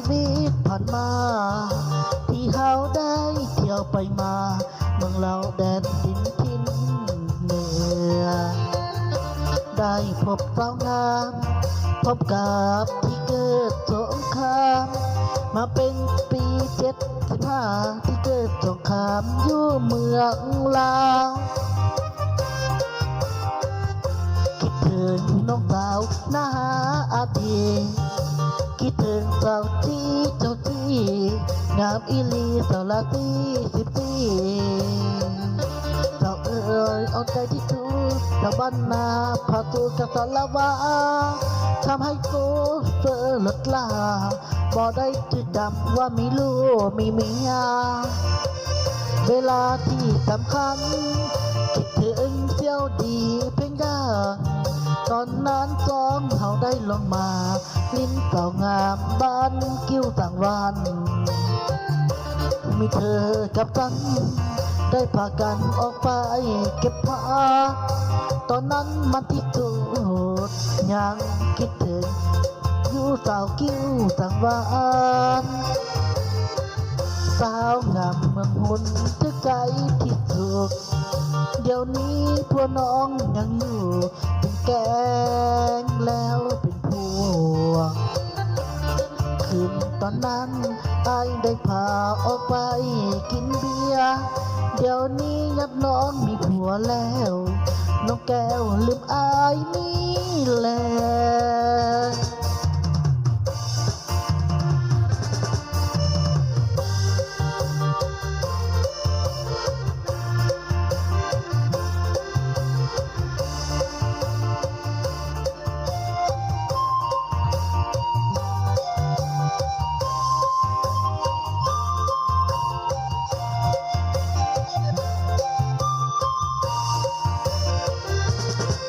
วิตผ่านมาที่เฮาได้เที่ยวไปมาเมืองเราแดนดินทินเหนือได้พบสาวงามพบกับที่เกิดสงครามมาเป็นปี75ที่เกิดสงครามอยู่เมืองลาวคิดถึงน้องสาวหน้าอาทีคิดถึงสาวที่เจ้าที่งามอีลีสาวละ40 ปีสาวเอ๋ยเอาใจที่ทุกสาวบ้านนาพาตัวกับสารวาทำให้กูเจอหลดลาบ่ได้จืดจำว่ามีลูกมีเมียเวลาที่สำคัญคิดถึงเที่ยวดีเพียงอย่างตอนนั้นสองเขาได้ลงมาลิ้นเต่างามบ้านกิ้วต่างวันมีเธอกับฉันได้พากันออกไปเก็บผ้าตอนนั้นมันที่สุดยังคิดถึงอยู่สาวกิ้วต่างวันสาวงามเมืองหุ่นจะใจที่สุดเดี๋ยวนี้พวกน้องยังอยู่เป็นแกงแล้วเป็นพวกคืนตอนนั้นไอ้ได้พาออกไปกินเบียร์เดี๋ยวนี้ยัดน้องมีผัวแล้วน้องแก้วลืมอายนี่แหละ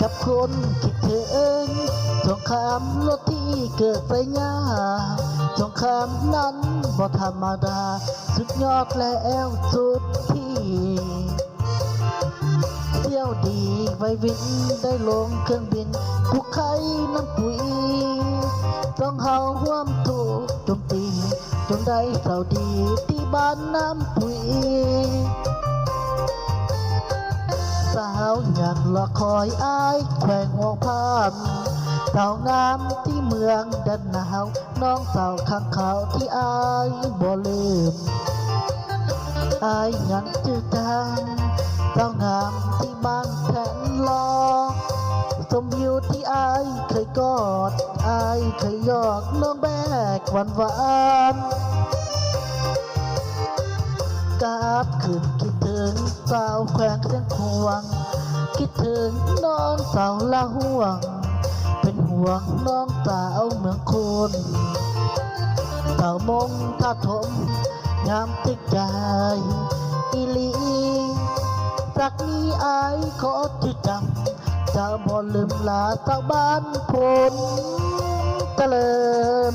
กับคนคิดถึงสงครามโลกที่เกิดไปยาสงครามนั้นบ่ธรรมดาสุดยอดแล้วสุดที่เที่ยวดีไว้วินได้ลงเครื่องบินภูไข่น้ำปุ๋ยต้องเฮาห่วมถูกโจมตีจนได้เศร้าดีที่บ้านน้ำปุ๋ยสาวอยากรอคอยอ้ายแขวงห่วงพามสาวงามที่เมืองแดนหนาวน้องสาวข้างเขาที่อ้ายบ่ลืมอ้ายยังจืดจางสาวงามที่บ้านแทนรอสมวิวที่อ้ายเคยกอดอ้ายเคยยอกน้องแบกหวานหวานกาบขึ้นคิดถึงสาวแขวงเสียงควงคิดถึงน้องสาวละห่วงเป็นห่วงน้องสาวเมืองคนสาวมงท่าทมงามติดใจอีลีจากนี้อายขอจะจำจะบ่ลืมลาสาวบ้านพลเจริญ